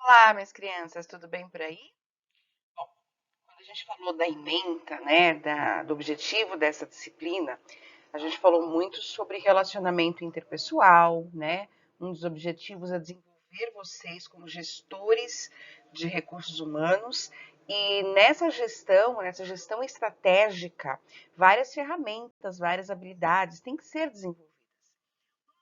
Olá, minhas crianças, tudo bem por aí? Bom, quando a gente falou da ementa, né, do objetivo dessa disciplina, a gente falou muito sobre relacionamento interpessoal, né? Um dos objetivos é desenvolver vocês como gestores de recursos humanos e nessa gestão estratégica, várias ferramentas, várias habilidades têm que ser desenvolvidas.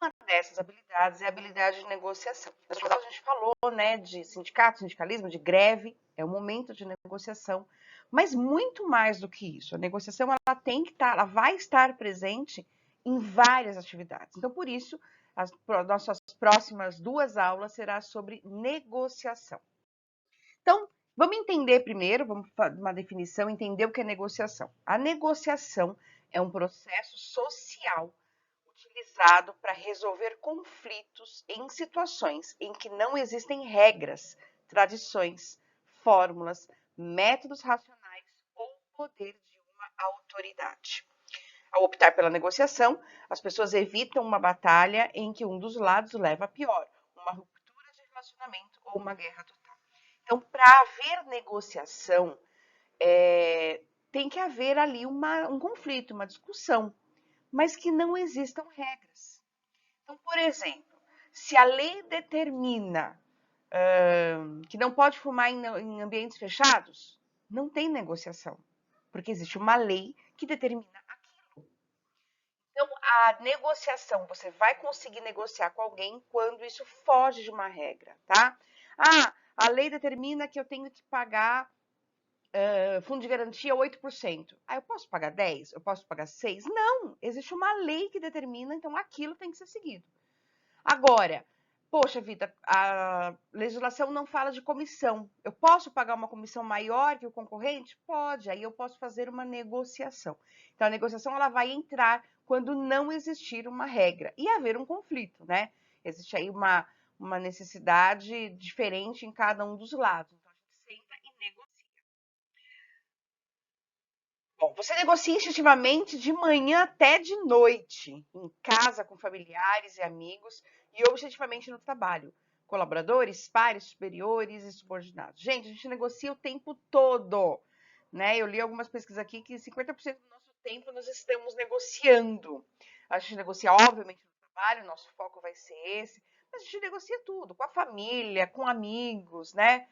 Uma dessas habilidades é a habilidade de negociação. A gente falou, né, de sindicato, sindicalismo, de greve, é o momento de negociação, mas muito mais do que isso. A negociação ela tem que estar, ela vai estar presente em várias atividades. Então, por isso, as nossas próximas duas aulas será sobre negociação. Então, vamos entender primeiro, vamos fazer uma definição, entender o que é negociação. A negociação é um processo social utilizado para resolver conflitos em situações em que não existem regras, tradições, fórmulas, métodos racionais ou poder de uma autoridade. Ao optar pela negociação, as pessoas evitam uma batalha em que um dos lados leva a pior, uma ruptura de relacionamento ou uma guerra total. Então, para haver negociação, tem que haver ali um conflito, uma discussão, mas que não existam regras. Então, por exemplo, se a lei determina que não pode fumar em ambientes fechados, não tem negociação, porque existe uma lei que determina aquilo. Então, a negociação, você vai conseguir negociar com alguém quando isso foge de uma regra, tá? Ah, a lei determina que eu tenho que pagar fundo de garantia 8%. Ah, eu posso pagar 10%? Eu posso pagar 6%? Não, existe uma lei que determina, então aquilo tem que ser seguido. Agora, poxa vida, a legislação não fala de comissão. Eu posso pagar uma comissão maior que o concorrente? Pode, aí eu posso fazer uma negociação. Então, a negociação ela vai entrar quando não existir uma regra e haver um conflito, né? Existe aí uma necessidade diferente em cada um dos lados. Então, a gente senta e negocia. Bom, você negocia instintivamente de manhã até de noite, em casa, com familiares e amigos, e objetivamente no trabalho. Colaboradores, pares, superiores e subordinados. Gente, a gente negocia o tempo todo. Né? Eu li algumas pesquisas aqui que 50% do nosso tempo nós estamos negociando. A gente negocia, obviamente, no trabalho, nosso foco vai ser esse, mas a gente negocia tudo, com a família, com amigos, né?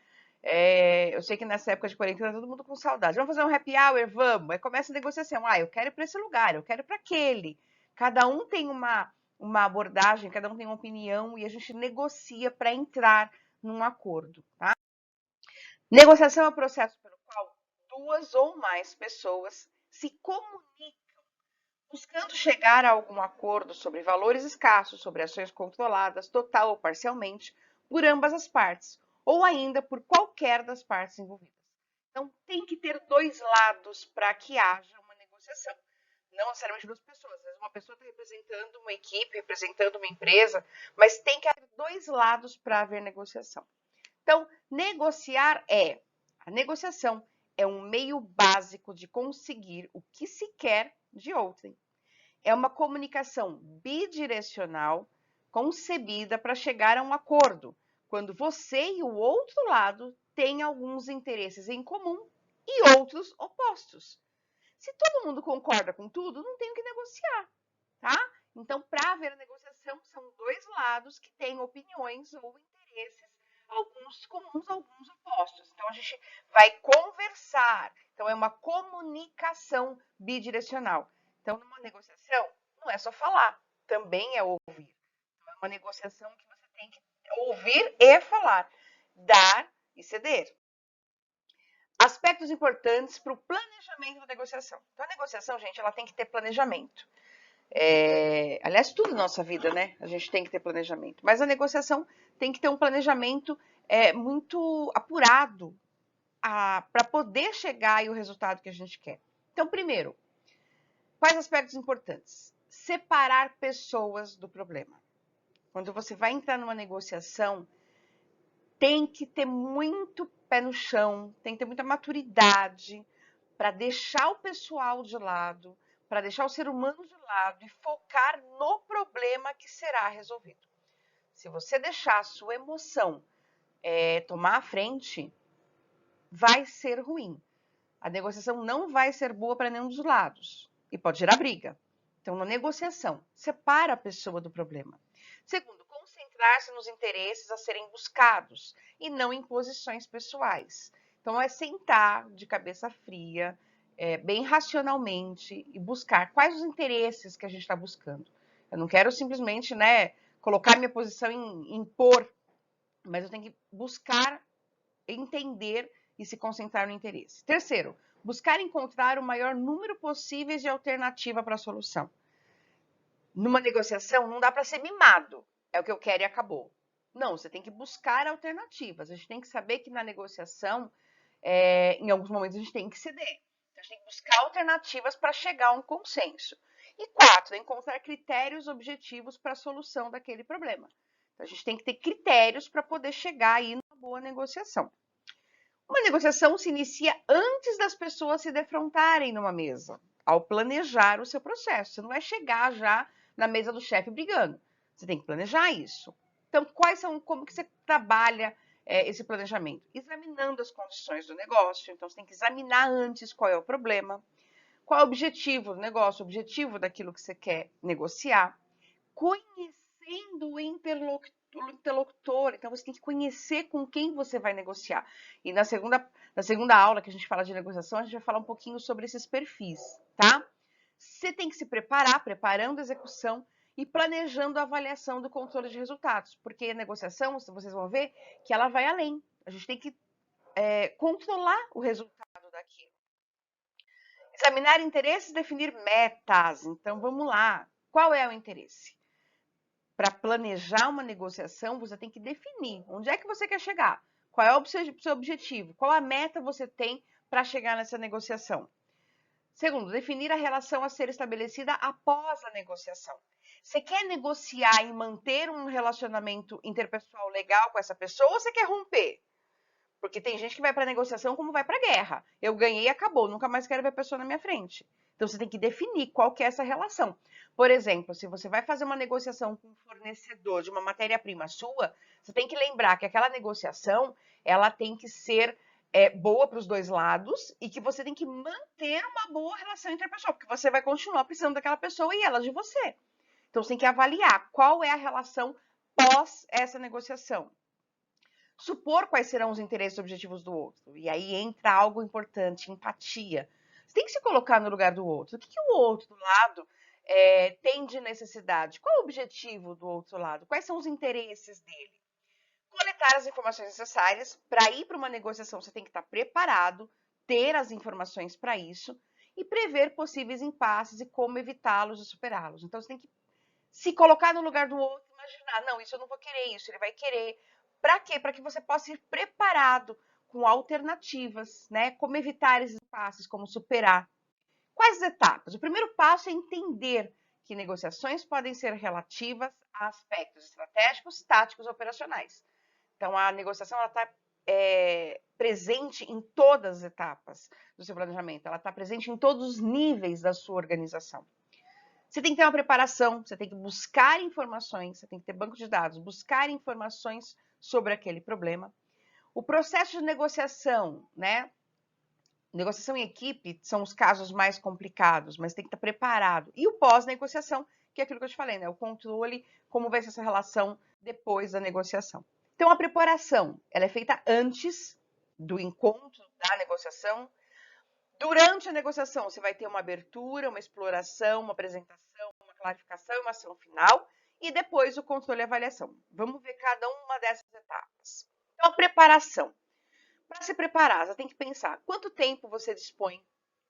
Eu sei que nessa época de quarentena todo mundo com saudade. Vamos fazer um happy hour? Vamos. Aí começa a negociação. Ah, eu quero ir para esse lugar, eu quero ir para aquele. Cada um tem uma abordagem, cada um tem uma opinião e a gente negocia para entrar num acordo. Tá? Negociação é o processo pelo qual duas ou mais pessoas se comunicam, buscando chegar a algum acordo sobre valores escassos, sobre ações controladas, total ou parcialmente, por ambas as partes, ou ainda por qualquer das partes envolvidas. Então, tem que ter dois lados para que haja uma negociação. Não necessariamente duas pessoas. Às vezes uma pessoa está representando uma equipe, representando uma empresa, mas tem que haver dois lados para haver negociação. Então, a negociação é um meio básico de conseguir o que se quer de outrem. É uma comunicação bidirecional concebida para chegar a um acordo, quando você e o outro lado têm alguns interesses em comum e outros opostos. Se todo mundo concorda com tudo, não tem o que negociar, tá? Então, para haver a negociação, são dois lados que têm opiniões ou interesses, alguns comuns, alguns opostos. Então, a gente vai conversar. Então, é uma comunicação bidirecional. Então, numa negociação, não é só falar, também é ouvir. Então, é uma negociação que você tem que ouvir e falar, dar e ceder. Aspectos importantes para o planejamento da negociação. Então, a negociação, gente, ela tem que ter planejamento. Aliás, tudo na nossa vida, né? A gente tem que ter planejamento. Mas a negociação tem que ter um planejamento muito apurado para poder chegar ao resultado que a gente quer. Então, primeiro, quais aspectos importantes? Separar pessoas do problema. Quando você vai entrar numa negociação, tem que ter muito pé no chão, tem que ter muita maturidade para deixar o pessoal de lado, para deixar o ser humano de lado e focar no problema que será resolvido. Se você deixar a sua emoção tomar a frente, vai ser ruim. A negociação não vai ser boa para nenhum dos lados e pode gerar briga. Então, na negociação, separa a pessoa do problema. Segundo, concentrar-se nos interesses a serem buscados e não em posições pessoais. Então, é sentar de cabeça fria, bem racionalmente e buscar quais os interesses que a gente está buscando. Eu não quero simplesmente, colocar minha posição em impor, mas eu tenho que buscar entender e se concentrar no interesse. Terceiro, buscar encontrar o maior número possível de alternativa para a solução. Numa negociação, não dá para ser mimado. É o que eu quero e acabou. Não, você tem que buscar alternativas. A gente tem que saber que na negociação, em alguns momentos, a gente tem que ceder. Então, a gente tem que buscar alternativas para chegar a um consenso. E quatro, encontrar critérios objetivos para a solução daquele problema. Então, a gente tem que ter critérios para poder chegar aí numa boa negociação. Uma negociação se inicia antes das pessoas se defrontarem numa mesa, ao planejar o seu processo. Você não vai chegar já na mesa do chefe brigando. Você tem que planejar isso. Então, como que você trabalha esse planejamento? Examinando as condições do negócio. Então, você tem que examinar antes qual é o problema, qual é o objetivo do negócio, o objetivo daquilo que você quer negociar, conhecendo o interlocutor. Então, você tem que conhecer com quem você vai negociar. E na segunda aula que a gente fala de negociação, a gente vai falar um pouquinho sobre esses perfis, tá? Você tem que se preparar, preparando a execução e planejando a avaliação do controle de resultados. Porque a negociação, vocês vão ver que ela vai além. A gente tem que controlar o resultado daquilo. Examinar interesses e definir metas. Então, vamos lá. Qual é o interesse? Para planejar uma negociação, você tem que definir onde é que você quer chegar, qual é o seu objetivo, qual a meta você tem para chegar nessa negociação. Segundo, definir a relação a ser estabelecida após a negociação. Você quer negociar e manter um relacionamento interpessoal legal com essa pessoa ou você quer romper? Porque tem gente que vai para a negociação como vai para a guerra. Eu ganhei e acabou, nunca mais quero ver a pessoa na minha frente. Então, você tem que definir qual que é essa relação. Por exemplo, se você vai fazer uma negociação com um fornecedor de uma matéria-prima sua, você tem que lembrar que aquela negociação, ela tem que ser boa para os dois lados e que você tem que manter uma boa relação interpessoal, porque você vai continuar precisando daquela pessoa e ela de você. Então, você tem que avaliar qual é a relação pós essa negociação. Supor quais serão os interesses e objetivos do outro. E aí entra algo importante, empatia. Você tem que se colocar no lugar do outro. O que o outro lado tem de necessidade? Qual é o objetivo do outro lado? Quais são os interesses dele? Coletar as informações necessárias. Para ir para uma negociação, você tem que estar preparado, ter as informações para isso e prever possíveis impasses e como evitá-los e superá-los. Então, você tem que se colocar no lugar do outro, imaginar, não, isso eu não vou querer, isso ele vai querer. Para quê? Para que você possa ir preparado com alternativas, né? Como evitar esses impasses, como superar. Quais as etapas? O primeiro passo é entender que negociações podem ser relativas a aspectos estratégicos, táticos e operacionais. Então, a negociação está presente em todas as etapas do seu planejamento, ela está presente em todos os níveis da sua organização. Você tem que ter uma preparação, você tem que buscar informações, você tem que ter banco de dados, buscar informações sobre aquele problema. O processo de negociação, né? Negociação em equipe são os casos mais complicados, mas tem que estar preparado. E o pós-negociação, que é aquilo que eu te falei, né? O controle, como vai ser essa relação depois da negociação. Então, a preparação, ela é feita antes do encontro da negociação. Durante a negociação, você vai ter uma abertura, uma exploração, uma apresentação, uma clarificação e uma ação final. E depois o controle e avaliação. Vamos ver cada uma dessas etapas. Então, a preparação. Para se preparar, você tem que pensar quanto tempo você dispõe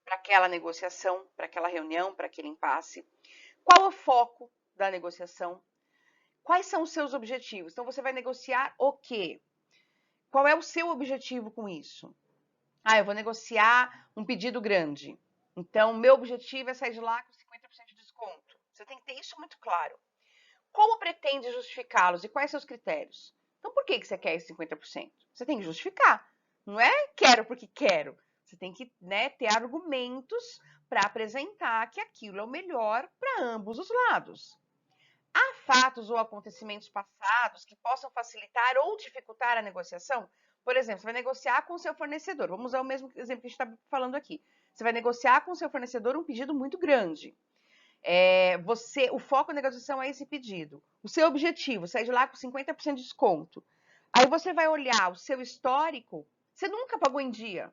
para aquela negociação, para aquela reunião, para aquele impasse. Qual o foco da negociação? Quais são os seus objetivos? Então, você vai negociar o quê? Qual é o seu objetivo com isso? Eu vou negociar um pedido grande. Então, meu objetivo é sair de lá com 50% de desconto. Você tem que ter isso muito claro. Como pretende justificá-los e quais são os critérios? Então, por que você quer esse 50%? Você tem que justificar. Não é quero porque quero. Você tem que ter argumentos para apresentar que aquilo é o melhor para ambos os lados. A fatos ou acontecimentos passados que possam facilitar ou dificultar a negociação? Por exemplo, você vai negociar com o seu fornecedor. Vamos usar o mesmo exemplo que a gente está falando aqui. Você vai negociar com o seu fornecedor um pedido muito grande. O foco da negociação é esse pedido. O seu objetivo, sair de lá com 50% de desconto. Aí você vai olhar o seu histórico, você nunca pagou em dia.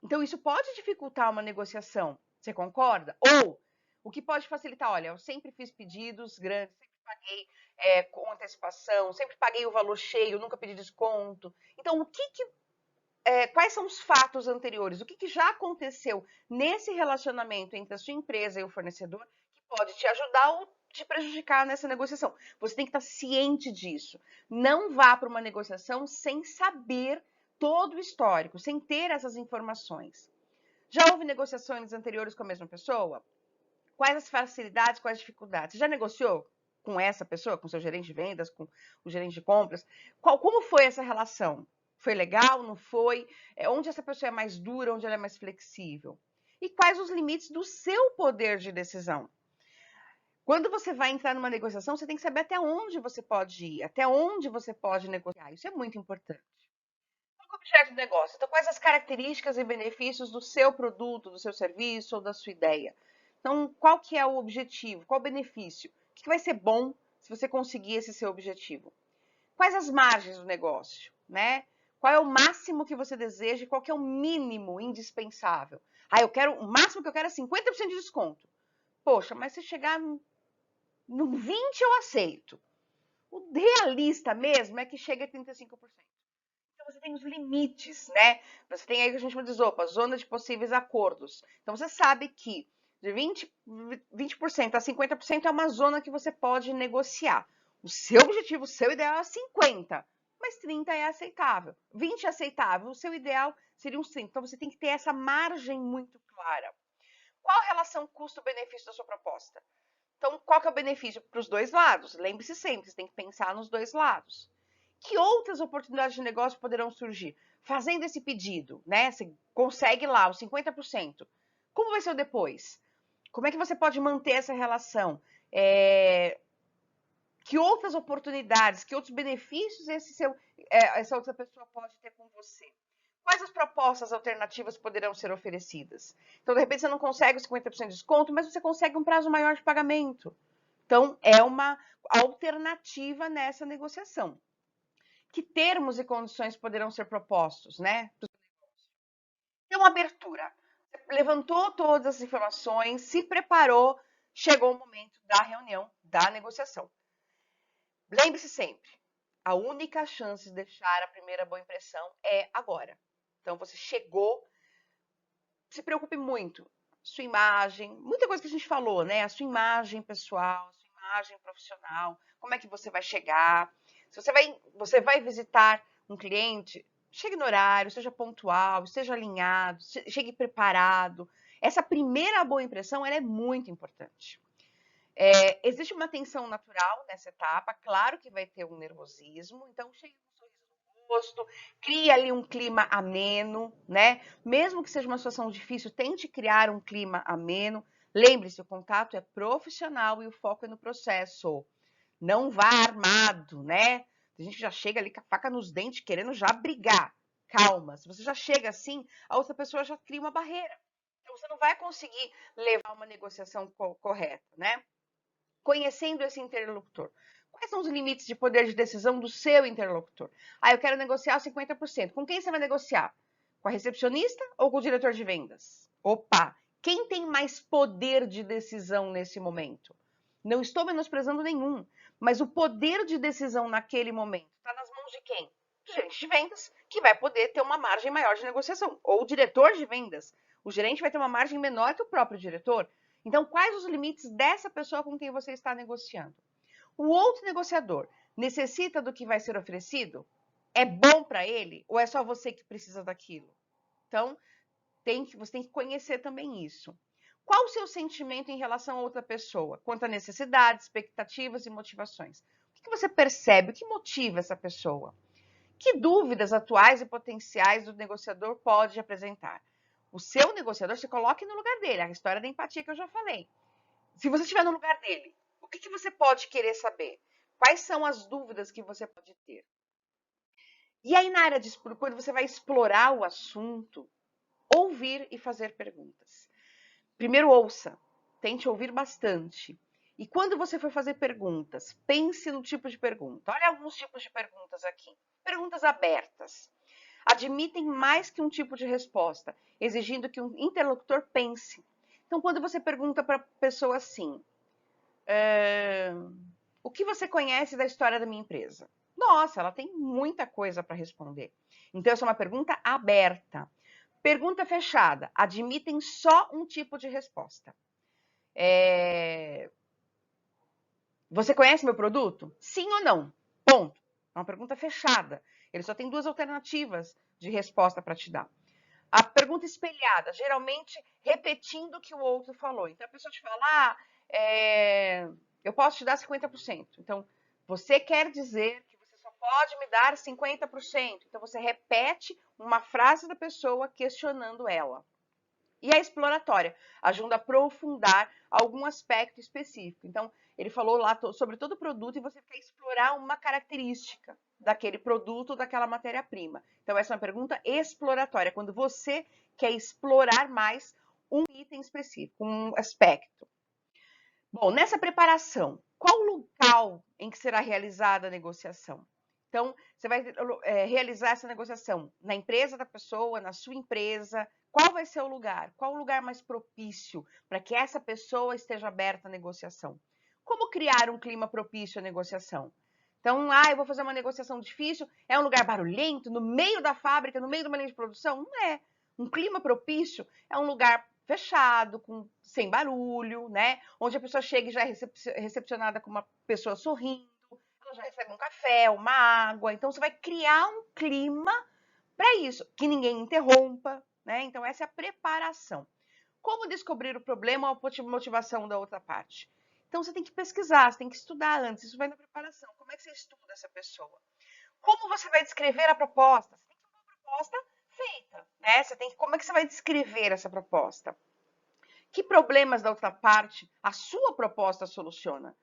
Então, isso pode dificultar uma negociação. Você concorda? Ou, o que pode facilitar, olha, eu sempre fiz pedidos grandes, sempre paguei com antecipação, sempre paguei o valor cheio, nunca pedi desconto. Então, quais são os fatos anteriores? O que já aconteceu nesse relacionamento entre a sua empresa e o fornecedor que pode te ajudar ou te prejudicar nessa negociação? Você tem que estar ciente disso. Não vá para uma negociação sem saber todo o histórico, sem ter essas informações. Já houve negociações anteriores com a mesma pessoa? Quais as facilidades, quais as dificuldades? Você já negociou com essa pessoa, com seu gerente de vendas, com o gerente de compras? Como foi essa relação? Foi legal, não foi? Onde essa pessoa é mais dura, onde ela é mais flexível? E quais os limites do seu poder de decisão? Quando você vai entrar numa negociação, você tem que saber até onde você pode ir, até onde você pode negociar. Isso é muito importante. Qual é o objeto do negócio? Então, quais as características e benefícios do seu produto, do seu serviço ou da sua ideia? Então, qual que é o objetivo? Qual o benefício? O que vai ser bom se você conseguir esse seu objetivo? Quais as margens do negócio, né? Qual é o máximo que você deseja e qual que é o mínimo indispensável? O máximo que eu quero é 50% de desconto. Poxa, mas se chegar no 20 eu aceito. O realista mesmo é que chega a 35%. Então você tem os limites, né? Você tem aí o que a gente chama de zona de possíveis acordos. Então você sabe que de 20% a 50% é uma zona que você pode negociar. O seu objetivo, o seu ideal é 50%, mas 30% é aceitável. 20% é aceitável, o seu ideal seria uns 30%. Então você tem que ter essa margem muito clara. Qual a relação custo-benefício da sua proposta? Então, qual que é o benefício para os dois lados? Lembre-se sempre, você tem que pensar nos dois lados. Que outras oportunidades de negócio poderão surgir? Fazendo esse pedido, né? Você consegue lá os 50%. Como vai ser o depois? Como é que você pode manter essa relação? Que outras oportunidades, que outros benefícios essa outra pessoa pode ter com você? Quais as propostas alternativas poderão ser oferecidas? Então, de repente, você não consegue os 50% de desconto, mas você consegue um prazo maior de pagamento. Então, é uma alternativa nessa negociação. Que termos e condições poderão ser propostos, né? Então, abertura. Você levantou todas as informações, se preparou, chegou o momento da reunião, da negociação. Lembre-se sempre, a única chance de deixar a primeira boa impressão é agora. Então, você chegou, se preocupe muito. Sua imagem, muita coisa que a gente falou, né? A sua imagem pessoal, a sua imagem profissional, como é que você vai chegar. Se você vai visitar um cliente, chegue no horário, seja pontual, esteja alinhado, chegue preparado. Essa primeira boa impressão, ela é muito importante. Existe uma tensão natural nessa etapa, claro que vai ter um nervosismo, então chegue com um sorriso no rosto, crie ali um clima ameno, né? Mesmo que seja uma situação difícil, tente criar um clima ameno. Lembre-se, o contato é profissional e o foco é no processo. Não vá armado, né? A gente já chega ali com a faca nos dentes, querendo já brigar. Calma, se você já chega assim, a outra pessoa já cria uma barreira. Então você não vai conseguir levar uma negociação correta, né? Conhecendo esse interlocutor. Quais são os limites de poder de decisão do seu interlocutor? Eu quero negociar 50%. Com quem você vai negociar? Com a recepcionista ou com o diretor de vendas? Opa! Quem tem mais poder de decisão nesse momento? Não estou menosprezando nenhum, mas o poder de decisão naquele momento está nas mãos de quem? Do gerente de vendas, que vai poder ter uma margem maior de negociação. Ou o diretor de vendas. O gerente vai ter uma margem menor que o próprio diretor. Então, quais os limites dessa pessoa com quem você está negociando? O outro negociador necessita do que vai ser oferecido? É bom para ele ou é só você que precisa daquilo? Então, você tem que conhecer também isso. Qual o seu sentimento em relação a outra pessoa, quanto a necessidades, expectativas e motivações? O que você percebe? O que motiva essa pessoa? Que dúvidas atuais e potenciais o negociador pode apresentar? O seu negociador, se coloque no lugar dele, a história da empatia que eu já falei. Se você estiver no lugar dele, o O que você pode querer saber? Quais são as dúvidas que você pode ter? E aí, na área de quando você vai explorar o assunto, ouvir e fazer perguntas. Primeiro, ouça, tente ouvir bastante. E quando você for fazer perguntas, pense no tipo de pergunta. Olha alguns tipos de perguntas aqui. Perguntas abertas. Admitem mais que um tipo de resposta, exigindo que um interlocutor pense. Então, quando você pergunta para a pessoa assim, o que você conhece da história da minha empresa? Nossa, ela tem muita coisa para responder. Então, essa é uma pergunta aberta. Pergunta fechada. Admitem só um tipo de resposta. Você conhece meu produto? Sim ou não? Ponto. É uma pergunta fechada. Ele só tem duas alternativas de resposta para te dar. A pergunta espelhada, geralmente repetindo o que o outro falou. Então, a pessoa te fala, eu posso te dar 50%. Então, você quer dizer que você só pode me dar 50%. Então, você repete uma frase da pessoa questionando ela. E a exploratória, ajuda a aprofundar algum aspecto específico. Então, ele falou lá sobre todo o produto e você quer explorar uma característica daquele produto, daquela matéria-prima. Então, essa é uma pergunta exploratória, quando você quer explorar mais um item específico, um aspecto. Bom, nessa preparação, qual o local em que será realizada a negociação? Então, você vai realizar essa negociação na empresa da pessoa, na sua empresa. Qual vai ser o lugar? Qual o lugar mais propício para que essa pessoa esteja aberta à negociação? Como criar um clima propício à negociação? Então, eu vou fazer uma negociação difícil, é um lugar barulhento, no meio da fábrica, no meio de uma linha de produção? Não é. Um clima propício é um lugar fechado, sem barulho, né? Onde a pessoa chega e já é recepcionada com uma pessoa sorrindo, ela já recebe um café, uma água. Então, você vai criar um clima para isso, que ninguém interrompa, né? Então, essa é a preparação. Como descobrir o problema ou a motivação da outra parte? Então, você tem que pesquisar, você tem que estudar antes. Isso vai na preparação. Como é que você estuda essa pessoa? Como você vai descrever a proposta? Você tem que ter uma proposta feita, né? Como é que você vai descrever essa proposta? Que problemas da outra parte a sua proposta soluciona?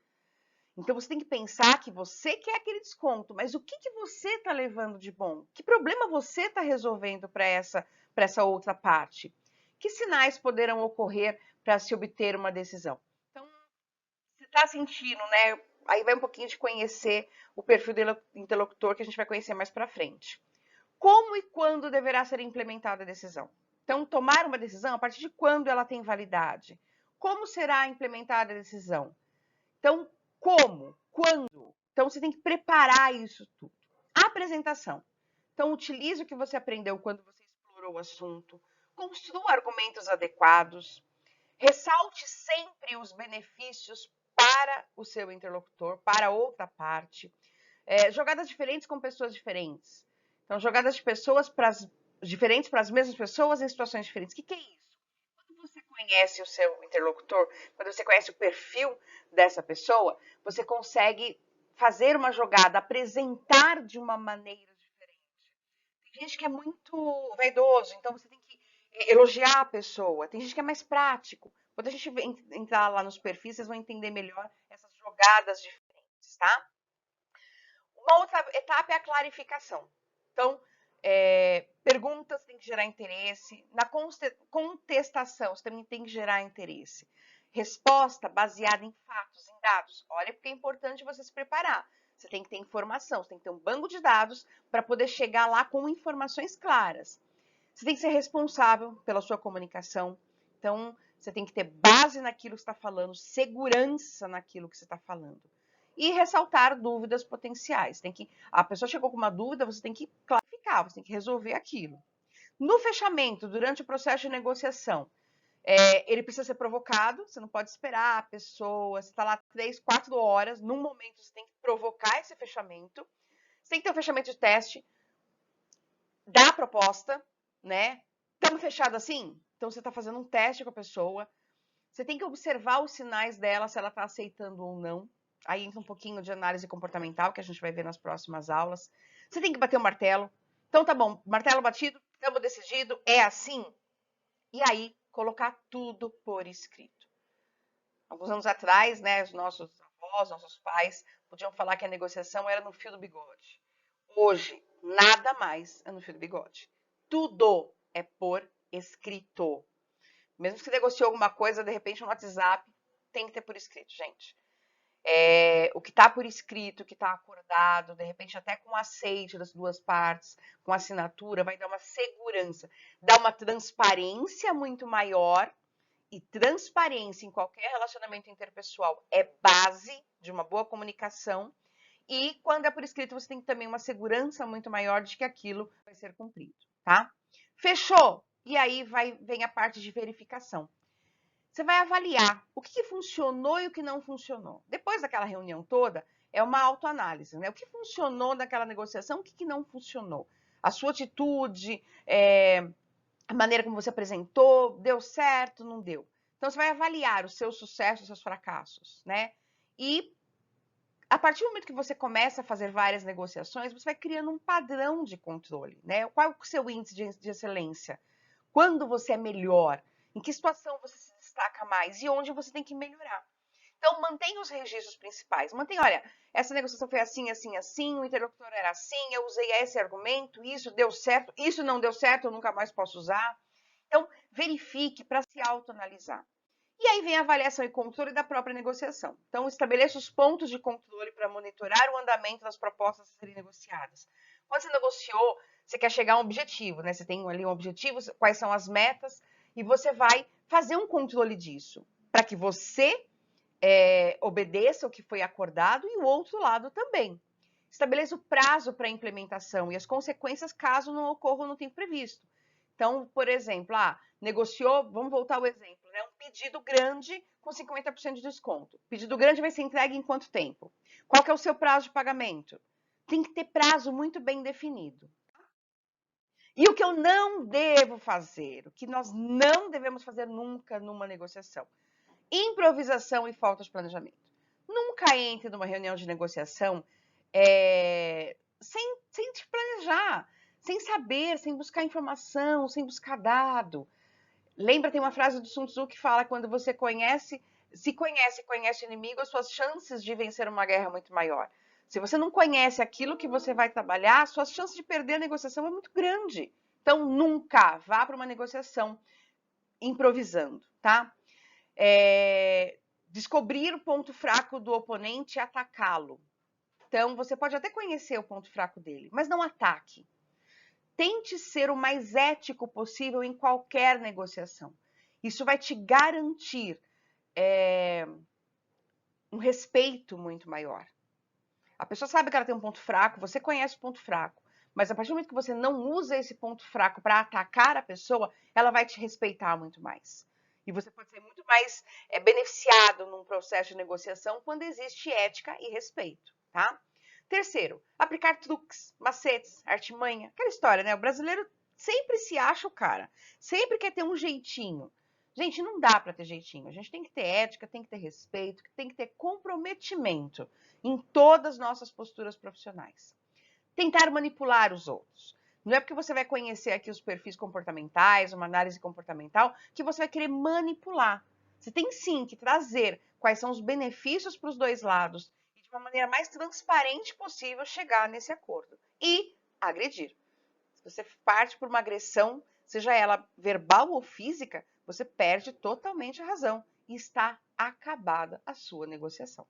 Então você tem que pensar que você quer aquele desconto, mas o que você está levando de bom? Que problema você está resolvendo para essa outra parte? Que sinais poderão ocorrer para se obter uma decisão? Então, você está sentindo, né? Aí vai um pouquinho de conhecer o perfil do interlocutor que a gente vai conhecer mais para frente. Como e quando deverá ser implementada a decisão? Então, tomar uma decisão, a partir de quando ela tem validade? Como será implementada a decisão? Então, como? Quando? Então, você tem que preparar isso tudo. A apresentação. Então, utilize o que você aprendeu quando você explorou o assunto. Construa argumentos adequados. Ressalte sempre os benefícios para o seu interlocutor, para outra parte. Jogadas diferentes com pessoas diferentes. Então, jogadas de pessoas diferentes para as mesmas pessoas em situações diferentes. O que é isso? Quando você conhece o seu interlocutor, quando você conhece o perfil dessa pessoa, você consegue fazer uma jogada, apresentar de uma maneira diferente. Tem gente que é muito vaidoso, então você tem que elogiar a pessoa. Tem gente que é mais prático. Quando a gente entrar lá nos perfis, vocês vão entender melhor essas jogadas diferentes, tá? Uma outra etapa é a clarificação. Então, perguntas têm que gerar interesse. Na contestação, você também tem que gerar interesse. Resposta baseada em fatos, em dados. Olha, porque é importante você se preparar. Você tem que ter informação, você tem que ter um banco de dados para poder chegar lá com informações claras. Você tem que ser responsável pela sua comunicação. Então, você tem que ter base naquilo que você está falando, segurança naquilo que você está falando. E ressaltar dúvidas potenciais. A pessoa chegou com uma dúvida, você tem que clarificar, você tem que resolver aquilo. No fechamento, durante o processo de negociação, ele precisa ser provocado, você não pode esperar a pessoa, você está lá 3, 4 horas, num momento você tem que provocar esse fechamento. Você tem que ter um fechamento de teste da proposta, né? Estamos fechados assim? Então você está fazendo um teste com a pessoa. Você tem que observar os sinais dela, se ela está aceitando ou não. Aí entra um pouquinho de análise comportamental, que a gente vai ver nas próximas aulas. Você tem que bater o martelo. Então tá bom, martelo batido, estamos decidido, é assim. E aí, colocar tudo por escrito. Alguns anos atrás, né, os nossos avós, nossos pais podiam falar que a negociação era no fio do bigode. Hoje, nada mais é no fio do bigode. Tudo é por escrito. Mesmo que você negociou alguma coisa, de repente no WhatsApp, tem que ter por escrito, gente. O que está por escrito, o que está acordado, de repente até com aceite das duas partes, com assinatura, vai dar uma segurança, dá uma transparência muito maior, e transparência em qualquer relacionamento interpessoal é base de uma boa comunicação, e quando é por escrito você tem também uma segurança muito maior de que aquilo vai ser cumprido, tá? Fechou? E aí vem a parte de verificação. Você vai avaliar o que funcionou e o que não funcionou. Depois daquela reunião toda, é uma autoanálise, né? O que funcionou naquela negociação, o que não funcionou. A sua atitude, a maneira como você apresentou, deu certo, não deu. Então, você vai avaliar os seus sucessos, os seus fracassos, né? E a partir do momento que você começa a fazer várias negociações, você vai criando um padrão de controle, né? Qual é o seu índice de excelência? Quando você é melhor? Em que situação você se destaca mais? E onde você tem que melhorar? Então, mantenha os registros principais. Mantenha, olha, essa negociação foi assim, assim, assim, o interlocutor era assim, eu usei esse argumento, isso deu certo, isso não deu certo, eu nunca mais posso usar. Então, verifique para se autoanalisar. E aí vem a avaliação e controle da própria negociação. Então, estabeleça os pontos de controle para monitorar o andamento das propostas a serem negociadas. Quando você negociou, você quer chegar a um objetivo, né? Você tem ali um objetivo, quais são as metas, e você vai fazer um controle disso, para que você obedeça o que foi acordado e o outro lado também. Estabeleça o prazo para a implementação e as consequências caso não ocorra no tempo previsto. Então, por exemplo, negociou, vamos voltar ao exemplo, né? Um pedido grande com 50% de desconto. O pedido grande vai ser entregue em quanto tempo? Qual que é o seu prazo de pagamento? Tem que ter prazo muito bem definido. E o que eu não devo fazer, o que nós não devemos fazer nunca numa negociação? Improvisação e falta de planejamento. Nunca entre numa reunião de negociação sem te planejar, sem saber, sem buscar informação, sem buscar dado. Lembra, tem uma frase do Sun Tzu que fala que quando você se conhece o inimigo, as suas chances de vencer uma guerra é muito maior. Se você não conhece aquilo que você vai trabalhar, suas chances de perder a negociação é muito grande. Então, nunca vá para uma negociação improvisando, tá? Descobrir o ponto fraco do oponente e atacá-lo. Então, você pode até conhecer o ponto fraco dele, mas não ataque. Tente ser o mais ético possível em qualquer negociação. Isso vai te garantir um respeito muito maior. A pessoa sabe que ela tem um ponto fraco, você conhece o ponto fraco, mas a partir do momento que você não usa esse ponto fraco para atacar a pessoa, ela vai te respeitar muito mais. E você pode ser muito mais beneficiado num processo de negociação quando existe ética e respeito, tá? Terceiro, aplicar truques, macetes, artimanha. Aquela história, né? O brasileiro sempre se acha o cara, sempre quer ter um jeitinho. Gente, não dá para ter jeitinho. A gente tem que ter ética, tem que ter respeito, tem que ter comprometimento em todas as nossas posturas profissionais. Tentar manipular os outros. Não é porque você vai conhecer aqui os perfis comportamentais, uma análise comportamental, que você vai querer manipular. Você tem sim que trazer quais são os benefícios para os dois lados e de uma maneira mais transparente possível chegar nesse acordo. E agredir. Se você parte por uma agressão, seja ela verbal ou física, você perde totalmente a razão e está acabada a sua negociação.